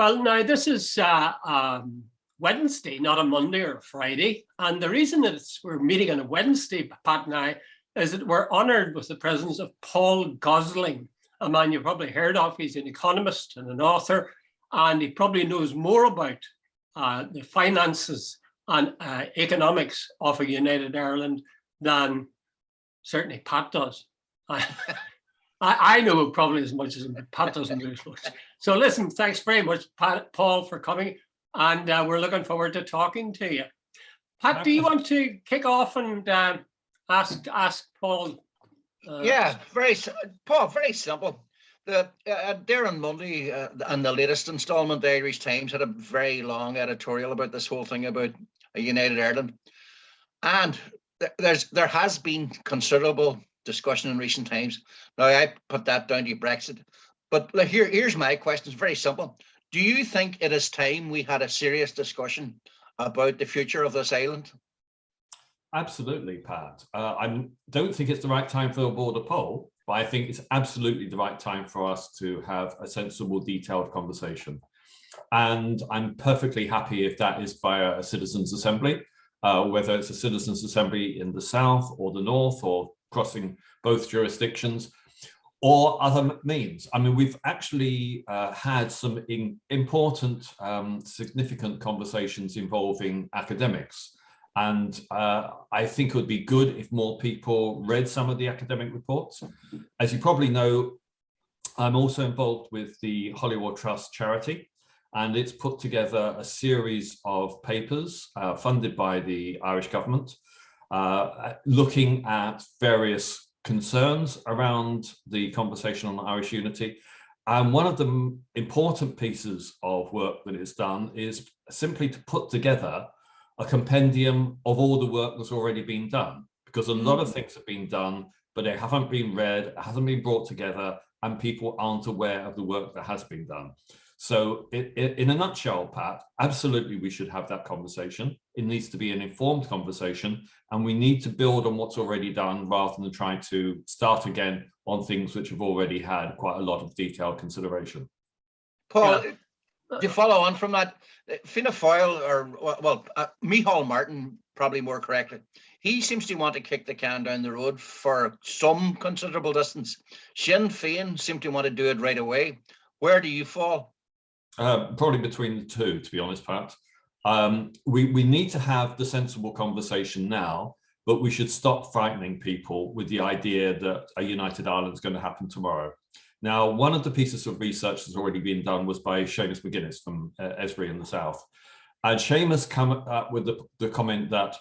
Well, now this is Wednesday, not a Monday or a Friday. And the reason that we're meeting on a Wednesday, Pat and I, is that we're honoured with the presence of Paul Gosling, a man you've probably heard of. He's an economist and an author, and he probably knows more about the finances and economics of a united Ireland than certainly Pat does. I know probably as much as Pat doesn't know. So listen, thanks very much, Paul, for coming, and we're looking forward to talking to you. Pat, do you want to kick off and ask Paul? Yeah, Paul, very simple. There on Monday, and the latest instalment, the Irish Times had a very long editorial about this whole thing about a united Ireland, and there has been considerable discussion in recent times. Now, I put that down to Brexit, but here's my question. It's very simple. Do you think it is time we had a serious discussion about the future of this island? Absolutely, Pat. I don't think it's the right time for a border poll, but I think it's absolutely the right time for us to have a sensible, detailed conversation. And I'm perfectly happy if that is via a citizens' assembly, whether it's a citizens' assembly in the south or the north, or crossing both jurisdictions, or other means. I mean, we've actually had some important, significant conversations involving academics. And I think it would be good if more people read some of the academic reports. As you probably know, I'm also involved with the Hollywood Trust charity, and it's put together a series of papers funded by the Irish government, looking at various concerns around the conversation on Irish unity. And one of the important pieces of work that it's done is simply to put together a compendium of all the work that's already been done, because a lot of things have been done, but they haven't been read, it hasn't been brought together, and people aren't aware of the work that has been done. So in a nutshell, Pat, absolutely we should have that conversation. It needs to be an informed conversation, and we need to build on what's already done rather than try to start again on things which have already had quite a lot of detailed consideration. Paul, to follow on from that, Fianna Fáil, or Micheál Martin, probably more correctly, he seems to want to kick the can down the road for some considerable distance. Sinn Féin seem to want to do it right away. Where do you fall? Probably between the two, to be honest, Pat. We need to have the sensible conversation now, but we should stop frightening people with the idea that a united Ireland is going to happen tomorrow. Now, one of the pieces of research that's already been done was by Seamus McGuinness from Esri in the south. And Seamus came up with the comment that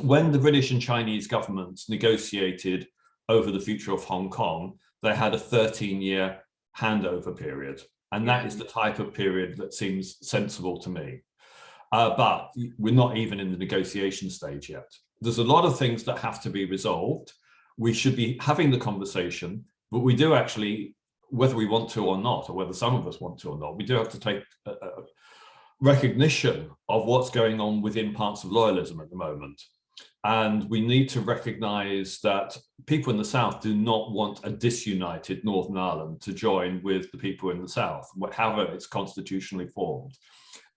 when the British and Chinese governments negotiated over the future of Hong Kong, they had a 13-year handover period. And that is the type of period that seems sensible to me. But we're not even in the negotiation stage yet. There's a lot of things that have to be resolved. We should be having the conversation, but we do actually, whether we want to or not, or whether some of us want to or not, we do have to take recognition of what's going on within parts of loyalism at the moment. And we need to recognize that people in the south do not want a disunited Northern Ireland to join with the people in the south, however it's constitutionally formed.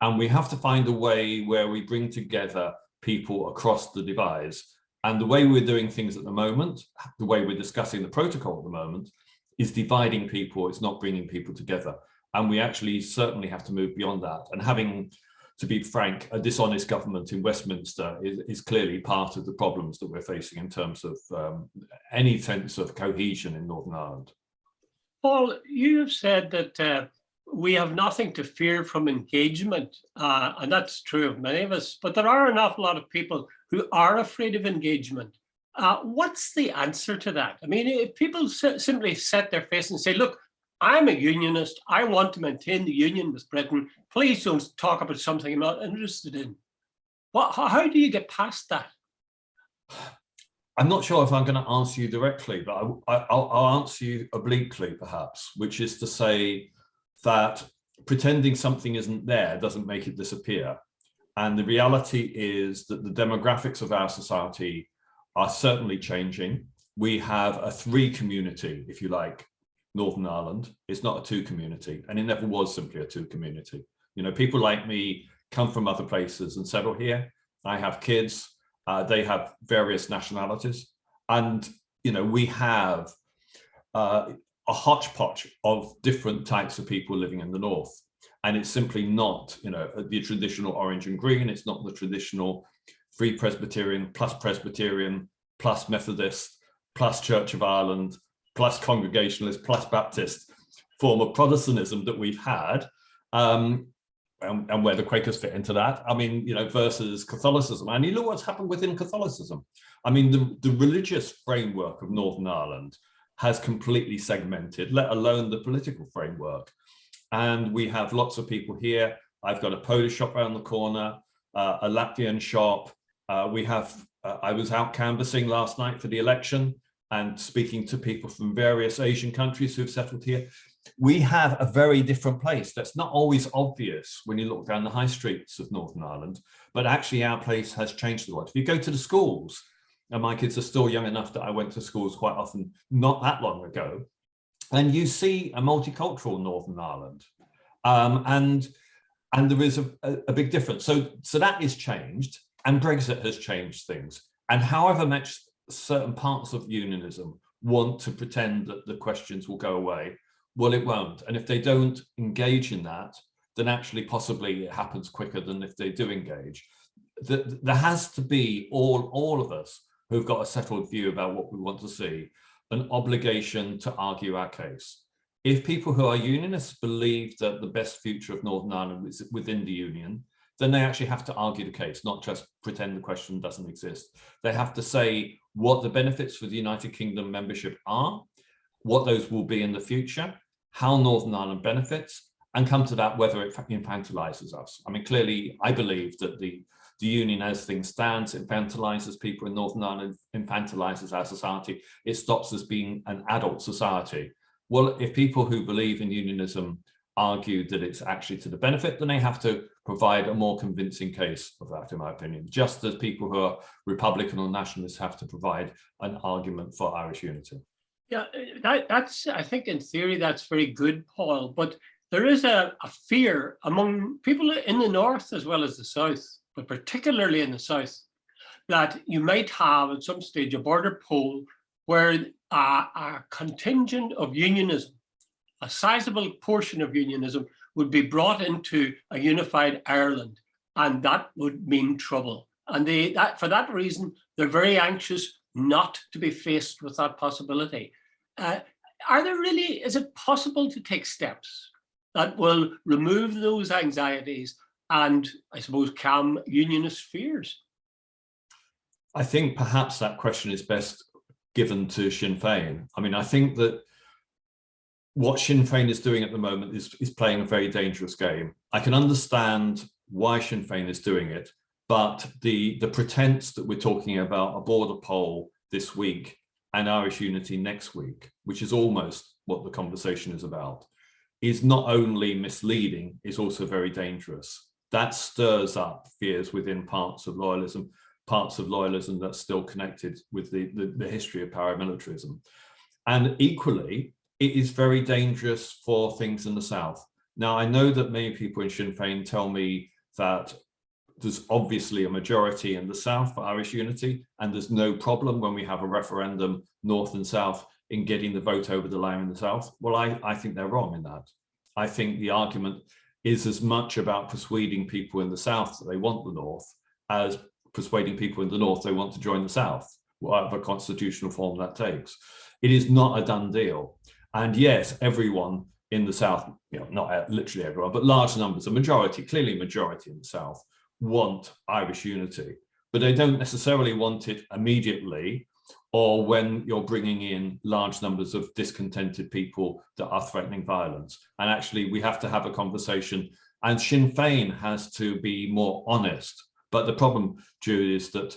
And we have to find a way where we bring together people across the divides. And the way we're doing things at the moment, the way we're discussing the protocol at the moment, is dividing people, it's not bringing people together. And we actually certainly have to move beyond that. And having, to be frank, a dishonest government in Westminster is clearly part of the problems that we're facing in terms of any sense of cohesion in Northern Ireland. Paul, you have said that we have nothing to fear from engagement, and that's true of many of us, but there are an awful lot of people who are afraid of engagement. What's the answer to that? I mean, if people simply set their face and say, look, I'm a unionist, I want to maintain the union with Britain, please don't talk about something I'm not interested in. How do you get past that? I'm not sure if I'm going to answer you directly, but I'll answer you obliquely, perhaps, which is to say that pretending something isn't there doesn't make it disappear. And the reality is that the demographics of our society are certainly changing. We have a three community, if you like, Northern Ireland. It's not a two community, and it never was simply a two community. You know, people like me come from other places and settle here. I have kids, they have various nationalities, and you know, we have a hodgepodge of different types of people living in the north. And it's simply not, you know, the traditional orange and green. It's not the traditional Free Presbyterian plus Methodist plus Church of Ireland plus Congregationalist plus Baptist form of Protestantism that we've had, and where the Quakers fit into that. I mean, you know, versus Catholicism. And you look what's happened within Catholicism. I mean, the religious framework of Northern Ireland has completely segmented, let alone the political framework. And we have lots of people here. I've got a Polish shop around the corner, a Latvian shop. I was out canvassing last night for the election and speaking to people from various Asian countries who've settled here. We have a very different place. That's not always obvious when you look down the high streets of Northern Ireland, but actually our place has changed a lot. If you go to the schools, and my kids are still young enough that I went to schools quite often, not that long ago, and you see a multicultural Northern Ireland, and there is a big difference. So that is changed, and Brexit has changed things. And however much certain parts of unionism want to pretend that the questions will go away, well, it won't. And if they don't engage in that, then actually possibly it happens quicker than if they do engage. There has to be all of us who've got a settled view about what we want to see, an obligation to argue our case. If people who are unionists believe that the best future of Northern Ireland is within the union, then they actually have to argue the case, not just pretend the question doesn't exist. They have to say what the benefits for the United Kingdom membership are, what those will be in the future, how Northern Ireland benefits, and come to that whether it infantilizes us. I mean, clearly, I believe that the union as things stands infantilizes people in Northern Ireland, infantilizes our society. It stops us being an adult society. Well, if people who believe in unionism argue that it's actually to the benefit, then they have to provide a more convincing case of that, in my opinion, just as people who are Republican or nationalists have to provide an argument for Irish unity. Yeah, that's, I think in theory, that's very good, Paul, but there is a fear among people in the north as well as the south, but particularly in the south, that you might have at some stage a border poll where a contingent of unionism, a sizable portion of unionism, would be brought into a unified Ireland, and that would mean trouble. And for that reason, they're very anxious not to be faced with that possibility. Is it possible to take steps that will remove those anxieties and, I suppose, calm unionist fears? I think perhaps that question is best given to Sinn Féin. I mean, I think that what Sinn Féin is doing at the moment is playing a very dangerous game. I can understand why Sinn Féin is doing it, but the pretense that we're talking about a border poll this week and Irish unity next week, which is almost what the conversation is about, is not only misleading, it's also very dangerous. That stirs up fears within parts of loyalism that's still connected with the history of paramilitarism. And equally, it is very dangerous for things in the South. Now, I know that many people in Sinn Féin tell me that there's obviously a majority in the South for Irish unity, and there's no problem when we have a referendum, North and South, in getting the vote over the line in the South. Well, I think they're wrong in that. I think the argument is as much about persuading people in the South that they want the North as persuading people in the North they want to join the South, whatever constitutional form that takes. It is not a done deal. And yes, everyone in the South, not literally everyone, but large numbers, clearly majority in the South, want Irish unity, but they don't necessarily want it immediately or when you're bringing in large numbers of discontented people that are threatening violence. And actually, we have to have a conversation, and Sinn Féin has to be more honest. But the problem, Jude, is that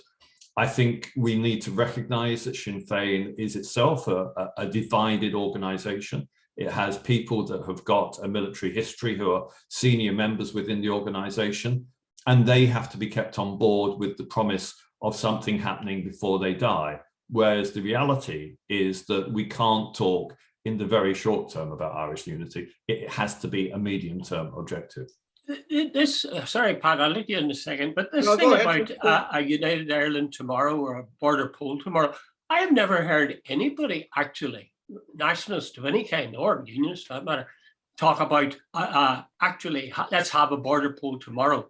I think we need to recognize that Sinn Féin is itself a divided organization. It has people that have got a military history who are senior members within the organization, and they have to be kept on board with the promise of something happening before they die. Whereas the reality is that we can't talk in the very short term about Irish unity. It has to be a medium-term objective. This, sorry, Pat, I'll let you in a second, but this No, thing go ahead. about a United Ireland tomorrow or a border poll tomorrow, I have never heard anybody actually, nationalist of any kind or unionist for that matter, talk about actually let's have a border poll tomorrow.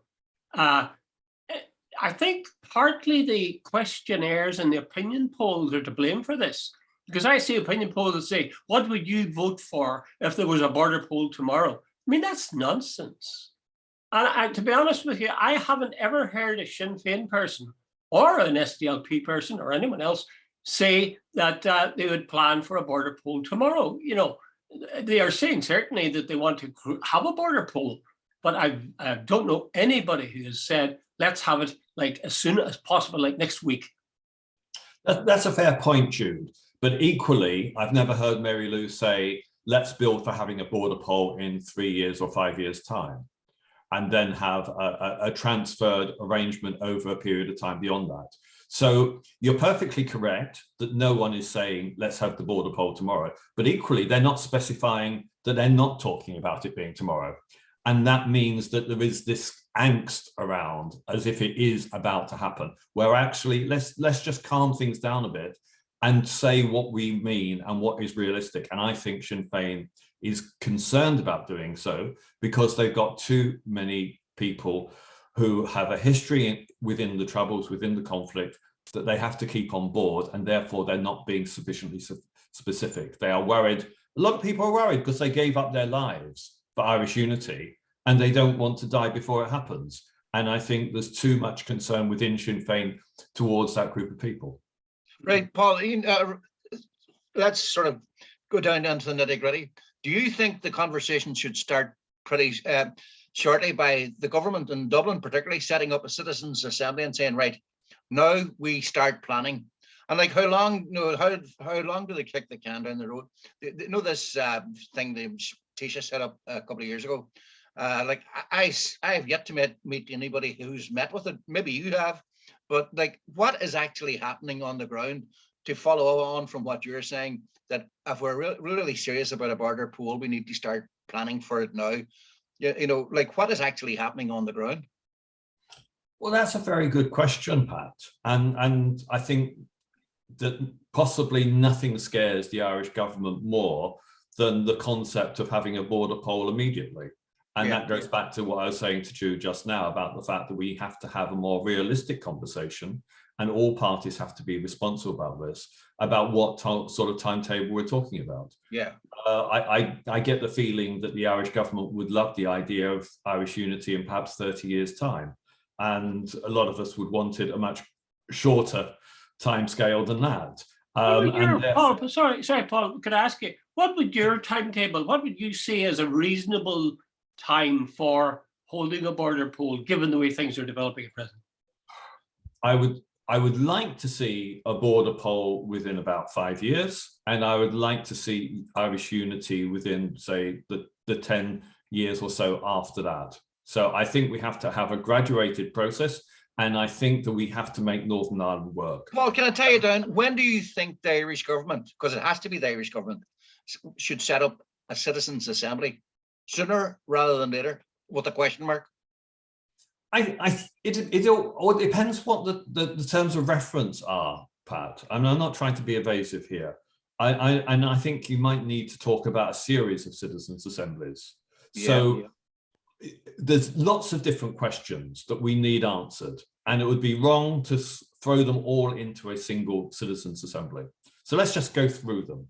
I think partly the questionnaires and the opinion polls are to blame for this, because I see opinion polls that say, what would you vote for if there was a border poll tomorrow? I mean, that's nonsense. And to be honest with you, I haven't ever heard a Sinn Féin person or an SDLP person or anyone else say that they would plan for a border poll tomorrow. You know, they are saying certainly that they want to have a border poll, but I don't know anybody who has said, let's have it like as soon as possible, like next week. That's a fair point, Jude. But equally, I've never heard Mary Lou say, let's build for having a border poll in 3 years or 5 years' time, and then have a transferred arrangement over a period of time beyond that. So you're perfectly correct that no one is saying, let's have the border poll tomorrow. But equally, they're not specifying that they're not talking about it being tomorrow. And that means that there is this angst around as if it is about to happen, where actually let's just calm things down a bit and say what we mean and what is realistic. And I think Sinn Féin is concerned about doing so because they've got too many people who have a history within the Troubles, within the conflict, that they have to keep on board, and therefore they're not being sufficiently specific. They are worried. A lot of people are worried because they gave up their lives for Irish unity and they don't want to die before it happens. And I think there's too much concern within Sinn Féin towards that group of people. Right, Paul, let's sort of go down into the nitty-gritty. Do you think the conversation should start pretty shortly by the government in Dublin, particularly setting up a citizens' assembly and saying, right, now we start planning? And like, how long do they kick the can down the road? You know this thing that Taoiseach set up a couple of years ago? Like, I have yet to meet anybody who's met with it. Maybe you have. But like, what is actually happening on the ground, to follow on from what you're saying, that if we're really serious about a border poll, we need to start planning for it now? You know, like, what is actually happening on the ground? Well, that's a very good question, Pat. And I think that possibly nothing scares the Irish government more than the concept of having a border poll immediately. And that goes back to what I was saying to Jude just now about the fact that we have to have a more realistic conversation, and all parties have to be responsible about this, about what sort of timetable we're talking about. Yeah. I get the feeling that the Irish government would love the idea of Irish unity in perhaps 30 years' time. And a lot of us would want it a much shorter timescale than that. Paul, sorry, Paul, could I ask you, what would your timetable, what would you see as a reasonable time for holding a border poll, given the way things are developing at present? I would like to see a border poll within about 5 years, and I would like to see Irish unity within, say, the 10 years or so after that. So I think we have to have a graduated process, and I think that we have to make Northern Ireland work. Paul, can I tie you down? When do you think the Irish government, because it has to be the Irish government, should set up a citizens' assembly? Sooner rather than later, with a question mark? It all depends what the terms of reference are, Pat. And I'm not trying to be evasive here. I think you might need to talk about a series of citizens' assemblies. There's lots of different questions that we need answered, and it would be wrong to throw them all into a single citizens' assembly. So let's just go through them.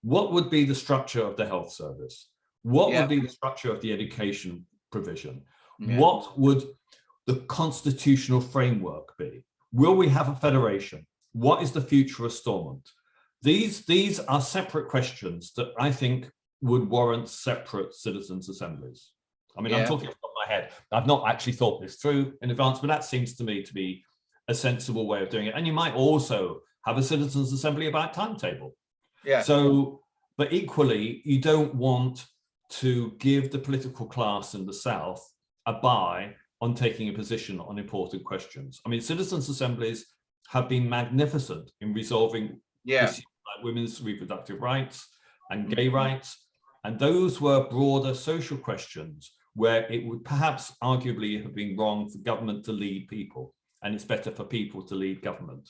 What would be the structure of the health service? What would be the structure of the education provision? What would the constitutional framework be? Will we have a federation? What is the future of Stormont? These are separate questions that I think would warrant separate citizens' assemblies. I mean, I'm talking off the top of my head. I've not actually thought this through in advance, but that seems to me to be a sensible way of doing it. And you might also have a citizens' assembly about timetable. So, but equally, you don't want to give the political class in the South a buy on taking a position on important questions. I mean, citizens' assemblies have been magnificent in resolving issues like women's reproductive rights, and gay rights. And those were broader social questions where it would perhaps arguably have been wrong for government to lead people, and it's better for people to lead government.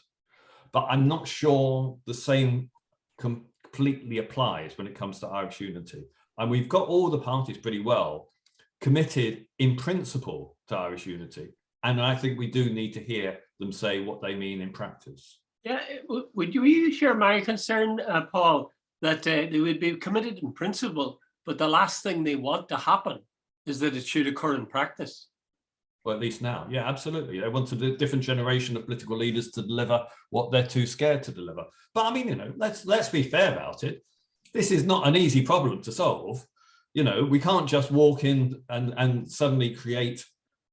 But I'm not sure the same completely applies when it comes to Irish unity. And we've got all the parties pretty well committed in principle to Irish unity. And I think we do need to hear them say what they mean in practice. Yeah, would you share my concern, Paul, that they would be committed in principle, but the last thing they want to happen is that it should occur in practice? Well, at least now, yeah, absolutely. They want a different generation of political leaders to deliver what they're too scared to deliver. But I mean, you know, let's be fair about it. This is not an easy problem to solve. You know, we can't just walk in and suddenly create.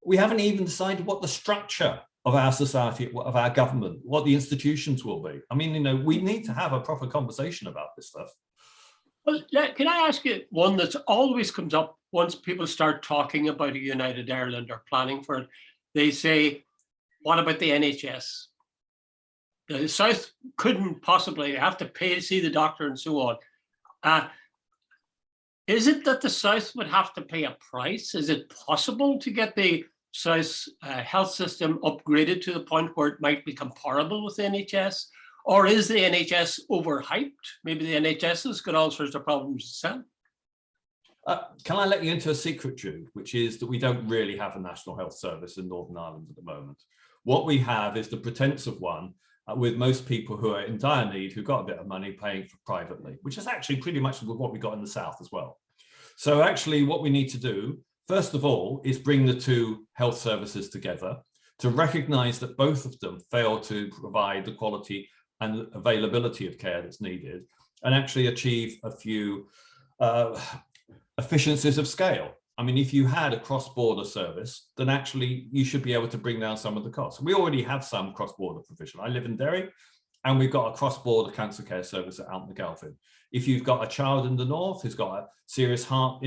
We haven't even decided what the structure of our society, of our government, what the institutions will be. I mean, you know, we need to have a proper conversation about this stuff. Well, can I ask you one that always comes up once people start talking about a united Ireland or planning for it? They say, what about the NHS? The South couldn't possibly have to pay, see the doctor and so on. Is it that the South would have to pay a price? Is it possible to get the South's health system upgraded to the point where it might be comparable with the NHS? Or is the NHS overhyped? Maybe the NHS has got all sorts of problems itself. Can I let you into a secret, Jude, which is that we don't really have a national health service in Northern Ireland at the moment. What we have is the pretense of one, with most people who are in dire need, who got a bit of money paying for privately, which is actually pretty much what we got in the South as well. So actually what we need to do, first of all, is bring the two health services together to recognise that both of them fail to provide the quality and availability of care that's needed, and actually achieve a few efficiencies of scale. I mean, if you had a cross-border service, then actually you should be able to bring down some of the costs. We already have some cross-border provision. I live in Derry, and we've got a cross-border cancer care service at Outnagelvin. If you've got a child in the north who's got a serious heart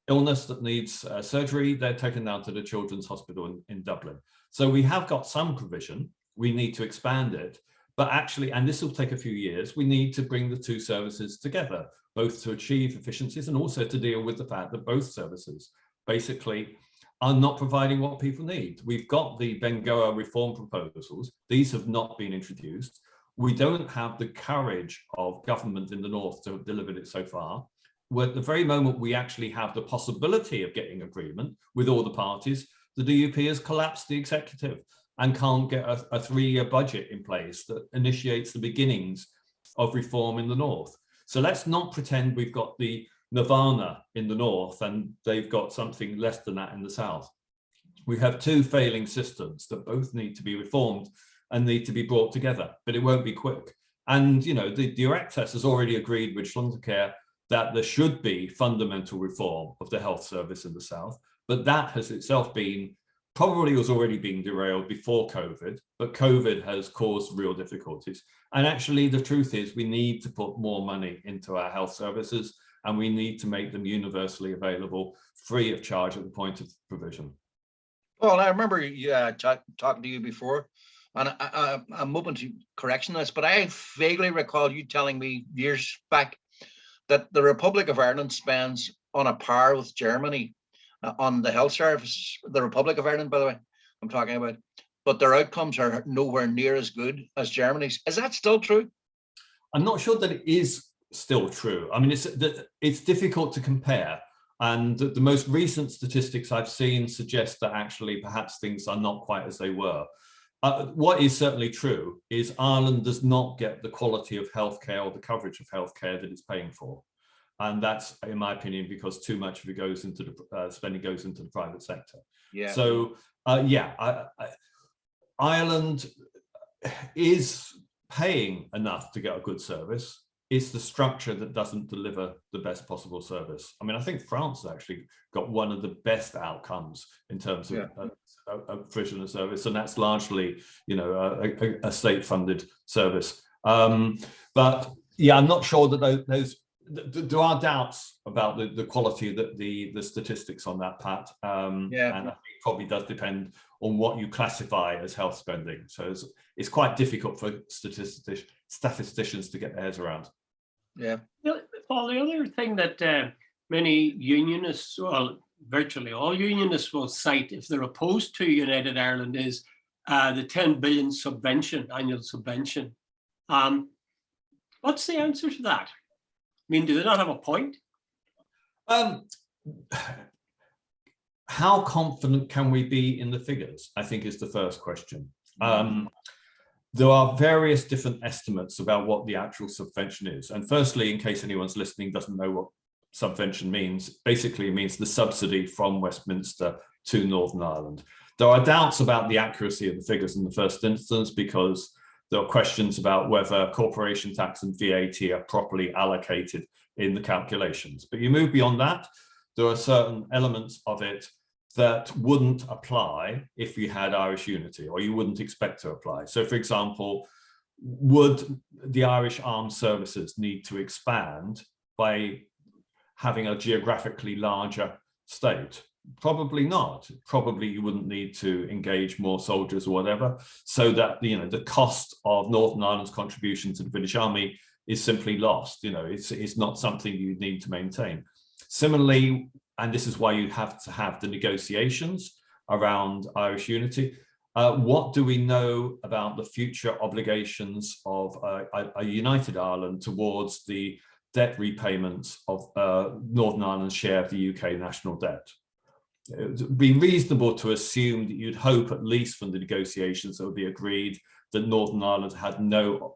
illness that needs surgery, they're taken down to the Children's Hospital in Dublin. So we have got some provision. We need to expand it. But actually, and this will take a few years, we need to bring the two services together, both to achieve efficiencies and also to deal with the fact that both services basically are not providing what people need. We've got the Bengoa reform proposals. These have not been introduced. We don't have the courage of government in the north to have delivered it so far. We're at the very moment we actually have the possibility of getting agreement with all the parties, the DUP has collapsed the executive and can't get a 3-year budget in place that initiates the beginnings of reform in the north. So let's not pretend we've got the nirvana in the north and they've got something less than that in the south. We have two failing systems that both need to be reformed and need to be brought together, but it won't be quick. And you know, the Directors has already agreed with Shlundacare that there should be fundamental reform of the health service in the south, but that has itself been probably was already being derailed before COVID, but COVID has caused real difficulties. And actually, the truth is we need to put more money into our health services and we need to make them universally available, free of charge at the point of provision. Well, I remember talking to you before, and I'm open to correction this, but I vaguely recall you telling me years back that the Republic of Ireland spends on a par with Germany on the health service, the Republic of Ireland, by the way, I'm talking about, but their outcomes are nowhere near as good as Germany's. Is that still true? I'm not sure that it is still true. I mean, it's difficult to compare. And the most recent statistics I've seen suggest that actually perhaps things are not quite as they were. What is certainly true is Ireland does not get the quality of healthcare or the coverage of healthcare that it's paying for. And that's, in my opinion, because too much of it goes into the spending goes into the private sector. Yeah. So, Ireland is paying enough to get a good service. It's the structure that doesn't deliver the best possible service. I mean, I think France has actually got one of the best outcomes in terms of provision of service, and that's largely, you know, a state-funded service. But yeah, I'm not sure that those. There are doubts about the quality of the statistics on that, Pat. And I think it probably does depend on what you classify as health spending. So it's quite difficult for statisticians to get their heads around. Yeah. Paul, the other thing that many unionists, well, virtually all unionists will cite if they're opposed to United Ireland is the 10 billion subvention, annual subvention. What's the answer to that? I mean, do they not have a point? How confident can we be in the figures, I think, is the first question. There are various different estimates about what the actual subvention is. And firstly, in case anyone's listening doesn't know what subvention means, basically it means the subsidy from Westminster to Northern Ireland. There are doubts about the accuracy of the figures in the first instance because there are questions about whether corporation tax and VAT are properly allocated in the calculations. But you move beyond that, there are certain elements of it that wouldn't apply if you had Irish unity, or you wouldn't expect to apply. So, for example, would the Irish armed services need to expand by having a geographically larger state? Probably not. Probably you wouldn't need to engage more soldiers or whatever, so that the cost of Northern Ireland's contribution to the British Army is simply lost. It's not something you need to maintain. Similarly, and this is why you have to have the negotiations around Irish unity. What do we know about the future obligations of a united Ireland towards the debt repayments of Northern Ireland's share of the UK national debt? It would be reasonable to assume that you'd hope, at least from the negotiations that would be agreed, that Northern Ireland had no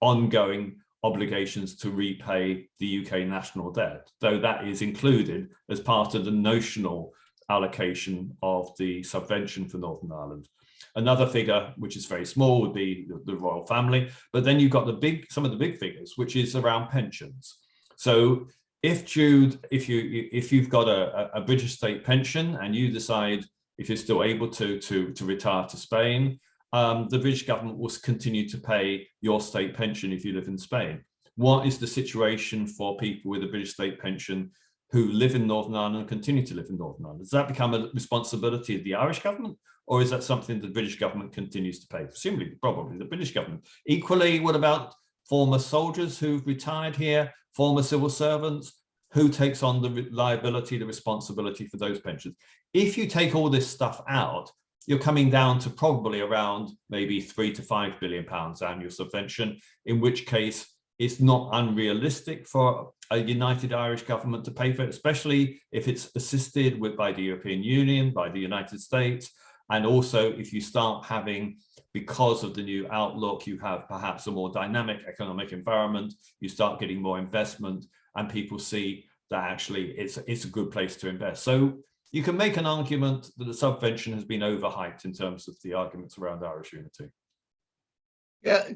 ongoing obligations to repay the UK national debt, though that is included as part of the notional allocation of the subvention for Northern Ireland. Another figure, which is very small, would be the royal family, but then you've got some of the big figures, which is around pensions. So if Jude, if you've got a British state pension and you decide, if you're still able to retire to Spain, the British government will continue to pay your state pension if you live in Spain. What is the situation for people with a British state pension who live in Northern Ireland and continue to live in Northern Ireland? Does that become a responsibility of the Irish government, or is that something the British government continues to pay? Presumably, probably the British government. Equally, what about former soldiers who've retired here, former civil servants? Who takes on the liability, the responsibility for those pensions? If you take all this stuff out, you're coming down to probably around maybe £3 to £5 billion annual subvention, in which case it's not unrealistic for a united Irish government to pay for it, especially if it's assisted by the European Union, by the United States. And also if you start having, because of the new outlook, you have perhaps a more dynamic economic environment, you start getting more investment and people see that actually it's a good place to invest. So you can make an argument that the subvention has been overhyped in terms of the arguments around Irish unity. Yeah,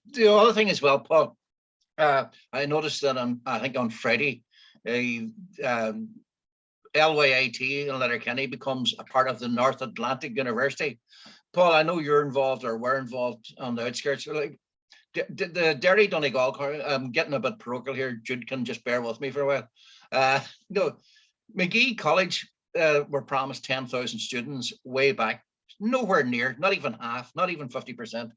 the other thing as well, Paul, I noticed that I think on Friday, LYIT in Letterkenny becomes a part of the North Atlantic University. Paul, I know you're involved or were involved on the outskirts. Like the Derry Donegal, I'm getting a bit parochial here. Jude can just bear with me for a while. No, McGee College were promised 10,000 students way back, nowhere near, not even half, not even 50%.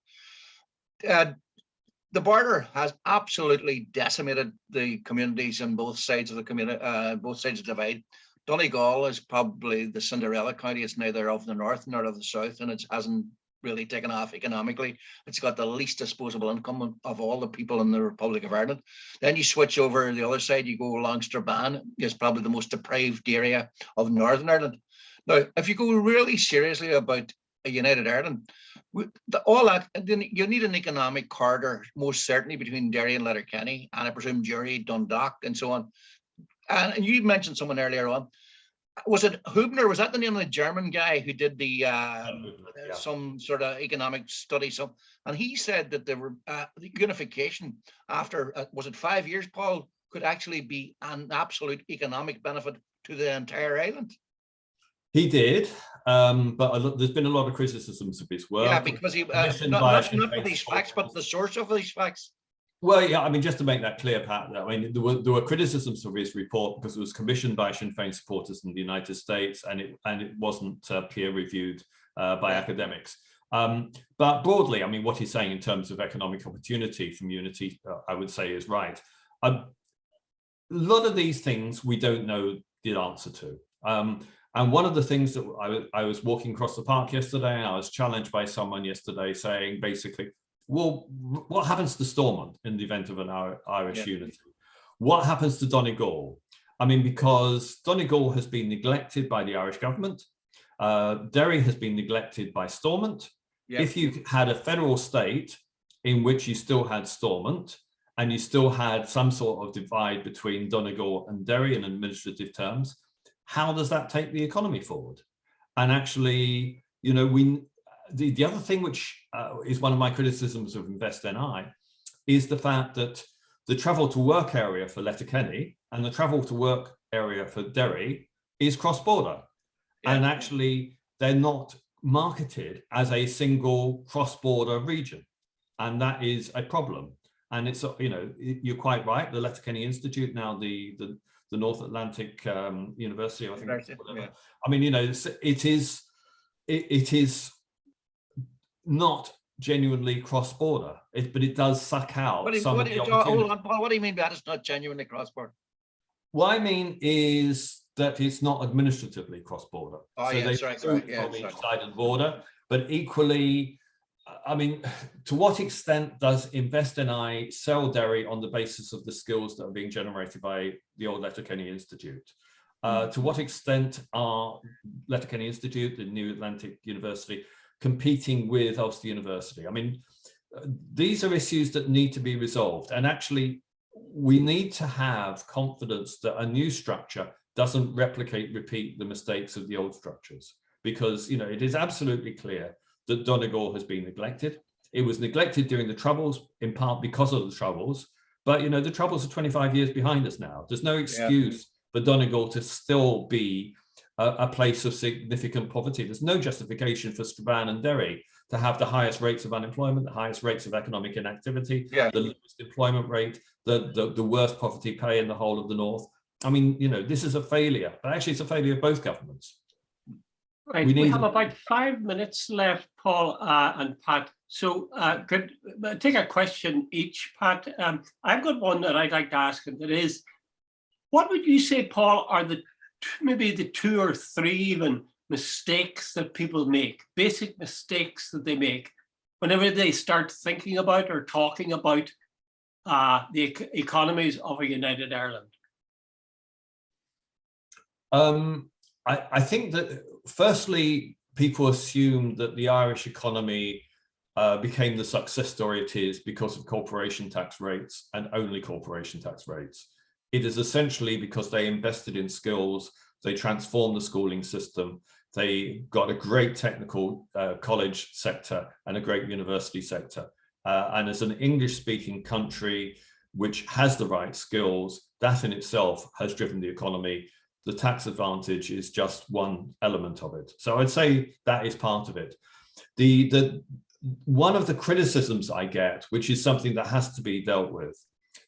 The border has absolutely decimated the communities on both sides of the community, both sides of the divide. Donegal is probably the Cinderella county. It's neither of the north nor of the south, and it hasn't really taken off economically. It's got the least disposable income of all the people in the Republic of Ireland. Then you switch over the other side, you go along Strabane, is probably the most deprived area of Northern Ireland. Now, if you go really seriously about a united Ireland, you need an economic corridor, most certainly between Derry and Letterkenny, and I presume Jury, Dundalk, and so on. And you mentioned someone earlier on. Was it Hubner? Was that the name of the German guy who did the some sort of economic study? And he said that the unification after was it 5 years, Paul, could actually be an absolute economic benefit to the entire island. He did, but there's been a lot of criticisms of his work. Yeah, because he not for these facts, but the source of these facts. Well, yeah, I mean, just to make that clear, Pat, I mean, there were criticisms of his report because it was commissioned by Sinn Féin supporters in the United States and it wasn't peer reviewed by academics. But broadly, I mean, what he's saying in terms of economic opportunity from unity, I would say is right. lot of these things we don't know the answer to. And one of the things that I was walking across the park yesterday, and I was challenged by someone yesterday saying basically, well, what happens to Stormont in the event of an Irish unity? What happens to Donegal? I mean, because Donegal has been neglected by the Irish government. Derry has been neglected by Stormont. Yep. If you had a federal state in which you still had Stormont and you still had some sort of divide between Donegal and Derry in administrative terms, how does that take the economy forward? And actually, you know, the other thing which is one of my criticisms of Invest NI is the fact that the travel to work area for Letterkenny and the travel to work area for Derry is cross-border. Yeah. And actually, they're not marketed as a single cross-border region. And that is a problem. And it's, you know, you're quite right. The Letterkenny Institute, now the North Atlantic University, I think. Yeah. I mean, you know, it is not genuinely cross-border, but it does suck out some of the opportunities. Hold on, Paul, what do you mean by that? It's not genuinely cross-border? What I mean is that it's not administratively cross-border. Oh, so they from each side of the border, but equally, I mean, to what extent does Invest NI sell Derry on the basis of the skills that are being generated by the old Letterkenny Institute? To what extent are Letterkenny Institute, the New Atlantic University, competing with Ulster University? I mean, these are issues that need to be resolved. And actually, we need to have confidence that a new structure doesn't repeat the mistakes of the old structures. Because, you know, it is absolutely clear that Donegal has been neglected. It was neglected during the Troubles, in part because of the Troubles. But, you know, the Troubles are 25 years behind us now. There's no excuse for Donegal to still be a place of significant poverty. There's no justification for Strabane and Derry to have the highest rates of unemployment, the highest rates of economic inactivity, the lowest employment rate, the worst poverty pay in the whole of the North. I mean, you know, this is a failure, but actually it's a failure of both governments. Right, we have about 5 minutes left, Paul and Pat. So could take a question each, Pat. I've got one that I'd like to ask, and that is, what would you say, Paul, are maybe the 2 or 3 even mistakes that people make, basic mistakes that they make whenever they start thinking about or talking about the economies of a united Ireland? I think that firstly, people assume that the Irish economy became the success story it is because of corporation tax rates and only corporation tax rates. It is essentially because they invested in skills, they transformed the schooling system, they got a great technical college sector and a great university sector. And as an English-speaking country which has the right skills, that in itself has driven the economy. The tax advantage is just one element of it. So I'd say that is part of it. One of the criticisms I get, which is something that has to be dealt with,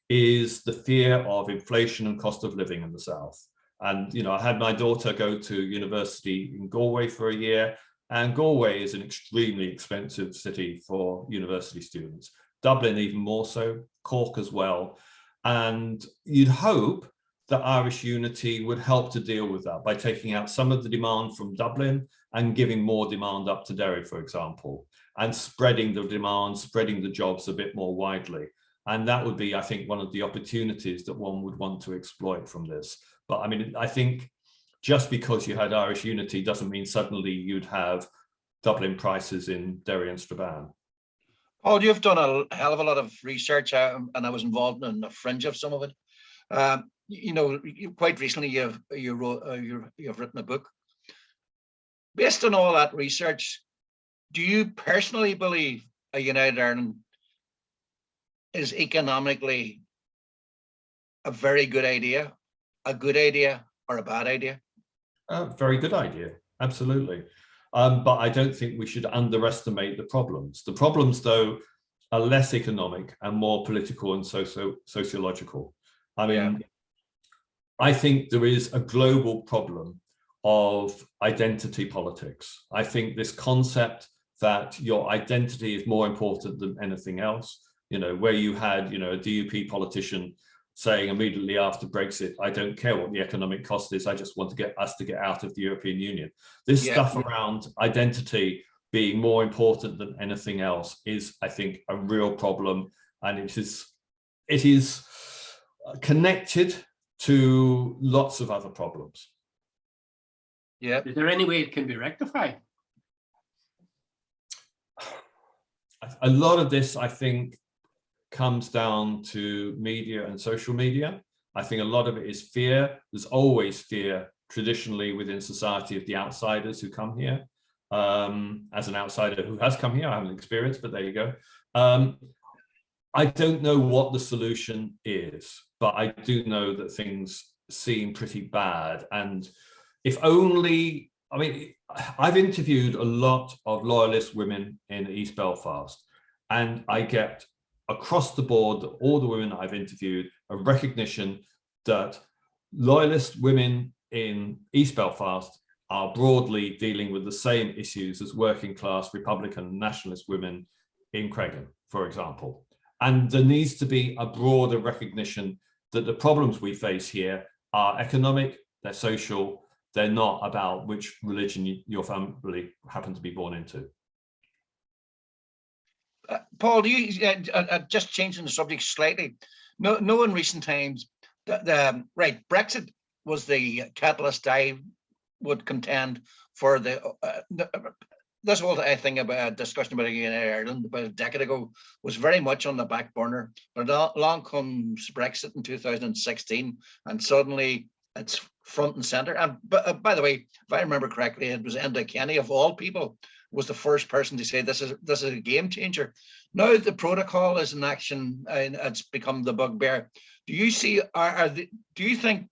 is the fear of inflation and cost of living in the South. And, you know, I had my daughter go to university in Galway for a year, and Galway is an extremely expensive city for university students. Dublin even more so, Cork as well. And you'd hope that Irish unity would help to deal with that by taking out some of the demand from Dublin and giving more demand up to Derry, for example, and spreading the demand, spreading the jobs a bit more widely. And that would be, I think, one of the opportunities that one would want to exploit from this. But I mean, I think just because you had Irish unity doesn't mean suddenly you'd have Dublin prices in Derry and Strabane. Paul, you've done a hell of a lot of research, and I was involved in the fringe of some of it. You know, quite recently you've written a book. Based on all that research, do you personally believe a united Ireland is economically a very good idea, or a bad idea? Very good idea, absolutely. But I don't think we should underestimate the problems. The problems, though, are less economic and more political and sociological. I mean, I think there is a global problem of identity politics. I think this concept that your identity is more important than anything else, you know, where you had, you know, a DUP politician saying immediately after Brexit, I don't care what the economic cost is, I just want to get us to get out of the European Union. This stuff around identity being more important than anything else is, I think, a real problem, and it is connected to lots of other problems. Yeah. Is there any way it can be rectified? A lot of this, I think, comes down to media and social media. I think a lot of it is fear. There's always fear traditionally within society of the outsiders who come here. As an outsider who has come here, I haven't experienced, but there you go. I don't know what the solution is, but I do know that things seem pretty bad. And if only, I mean, I've interviewed a lot of loyalist women in East Belfast, and I get across the board, all the women I've interviewed, a recognition that loyalist women in East Belfast are broadly dealing with the same issues as working class Republican nationalist women in Cregan, for example. And there needs to be a broader recognition that the problems we face here are economic, they're social, they're not about which religion your family happen to be born into. Paul, do you just changing the subject slightly? No, in recent times, right, Brexit was the catalyst I would contend for this whole thing about discussion about United Ireland about a decade ago was very much on the back burner. But along comes Brexit in 2016, and suddenly it's front and center. And by the way, if I remember correctly, it was Enda Kenny of all people was the first person to say this is a game changer. Now the protocol is in action and it's become the bugbear. Do you see? Do you think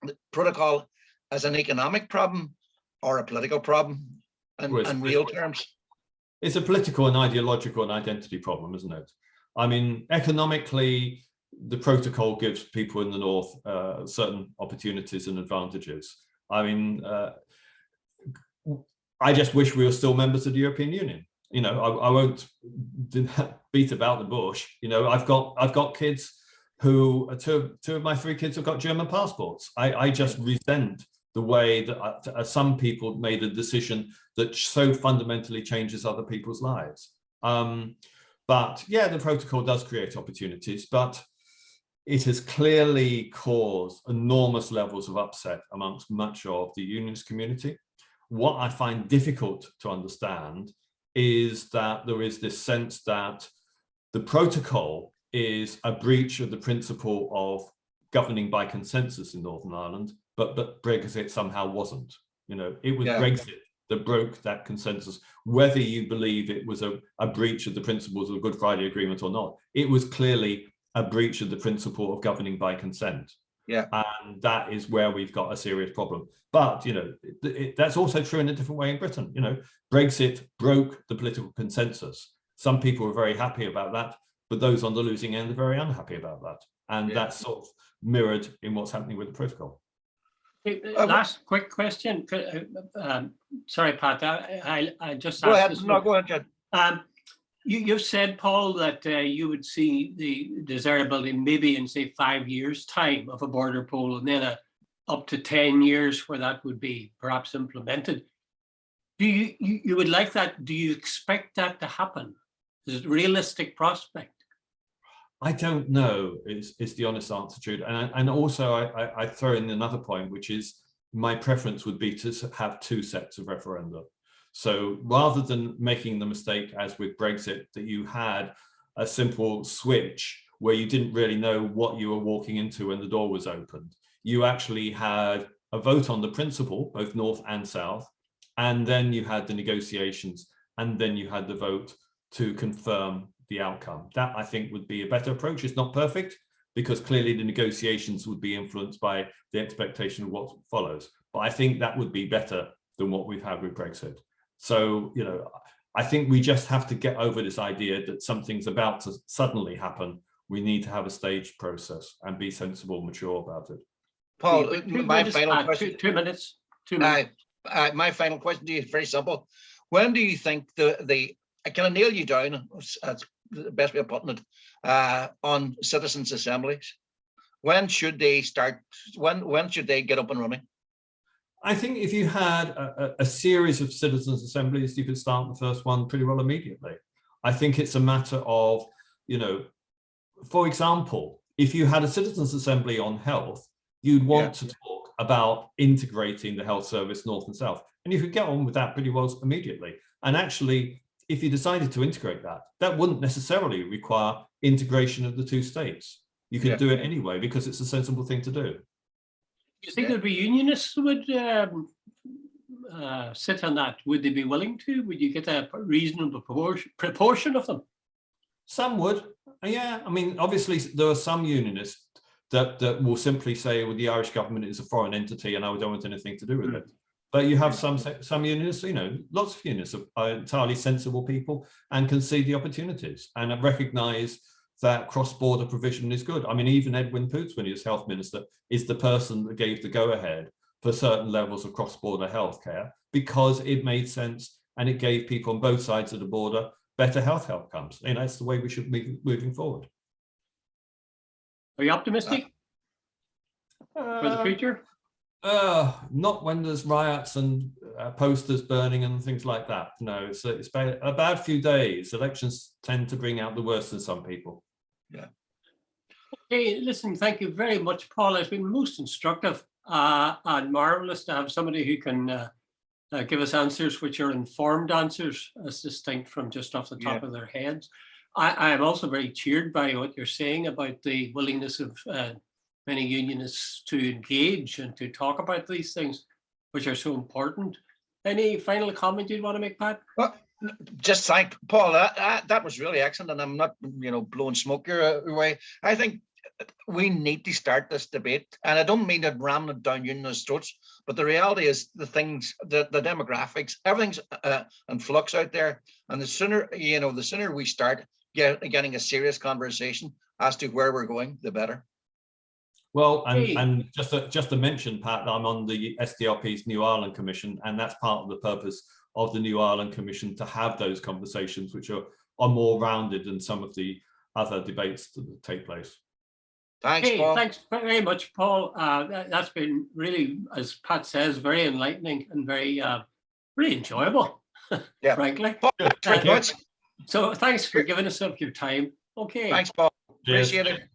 the protocol as an economic problem or a political problem in real terms? It's a political and ideological and identity problem, isn't it? I mean, economically, the protocol gives people in the north certain opportunities and advantages. I mean, I just wish we were still members of the European Union. You know, I won't beat about the bush. You know, I've got kids who two of my three kids have got German passports. I just resent the way that some people made a decision that so fundamentally changes other people's lives. But yeah, the protocol does create opportunities, but it has clearly caused enormous levels of upset amongst much of the unionist community. What I find difficult to understand is that there is this sense that the protocol is a breach of the principle of governing by consensus in Northern Ireland, but Brexit somehow wasn't. You know, it was Brexit that broke that consensus, whether you believe it was a breach of the principles of the Good Friday Agreement or not. It was clearly a breach of the principle of governing by consent. Yeah, and that is where we've got a serious problem. But you know, that's also true in a different way in Britain. You know, Brexit broke the political consensus. Some people are very happy about that, but those on the losing end are very unhappy about that, and that's sort of mirrored in what's happening with the protocol. Last quick question. Sorry, Pat. I just go asked ahead. No, go ahead, Jude. You've said, Paul, that you would see the desirability maybe in, say, 5 years' time of a border poll, and then up to 10 years where that would be perhaps implemented. Do you would like that? Do you expect that to happen? Is it a realistic prospect? I don't know, is the honest answer, Jude. And also I throw in another point, which is my preference would be to have two sets of referenda. So rather than making the mistake, as with Brexit, that you had a simple switch where you didn't really know what you were walking into when the door was opened, you actually had a vote on the principle, both North and South, and then you had the negotiations, and then you had the vote to confirm the outcome. That, I think, would be a better approach. It's not perfect, because clearly the negotiations would be influenced by the expectation of what follows. But I think that would be better than what we've had with Brexit. So, you know, I think we just have to get over this idea that something's about to suddenly happen. We need to have a staged process and be sensible, mature about it. Paul, my final question. 2 minutes. 2 minutes. My final question to you is very simple. When do you think can I nail you down, that's the best way of putting it, on citizens' assemblies? when should they start? When should they get up and running? I think if you had a series of citizens' assemblies, you could start the first one pretty well immediately. I think it's a matter of, for example, if you had a citizens' assembly on health, you'd want to talk about integrating the health service north and south. And you could get on with that pretty well immediately. And actually, if you decided to integrate that, that wouldn't necessarily require integration of the two states. You could do it anyway because it's a sensible thing to do. Do you think there'd be unionists who would sit on that? Would they be willing to? Would you get a reasonable proportion of them? Some would, yeah. I mean, obviously, there are some unionists that will simply say, well, the Irish government is a foreign entity and I don't want anything to do with it. But you have some unionists, lots of unionists are entirely sensible people and can see the opportunities and recognise that cross-border provision is good. I mean, even Edwin Poots, when he was health minister, is the person that gave the go-ahead for certain levels of cross-border healthcare because it made sense and it gave people on both sides of the border better health outcomes. And that's the way we should be moving forward. Are you optimistic for the future? Not when there's riots and posters burning and things like that. No, it's a bad few days. Elections tend to bring out the worst in some people. Yeah. Okay, listen, thank you very much, Paul. It's been most instructive and marvelous to have somebody who can give us answers which are informed answers as distinct from just off the top of their heads. I am also very cheered by what you're saying about the willingness of many unionists to engage and to talk about these things, which are so important. Any final comment you'd want to make, Pat? Well, just thank Paul. That was really excellent, and I'm not, blowing smoke your way. I think we need to start this debate, and I don't mean it ramming it down unionists' throats, but the reality is the demographics, everything's in flux out there, and the sooner we start getting a serious conversation as to where we're going, the better. Well, and just to mention, Pat, I'm on the SDLP's New Ireland Commission, and that's part of the purpose of the New Ireland Commission, to have those conversations which are more rounded than some of the other debates that take place. Thanks, Paul. Thanks very much, Paul. That's been really, as Pat says, very enlightening and very enjoyable, frankly. Paul, thanks very much. So thanks for giving us up your time. Okay. Thanks, Paul. Cheers. Appreciate it.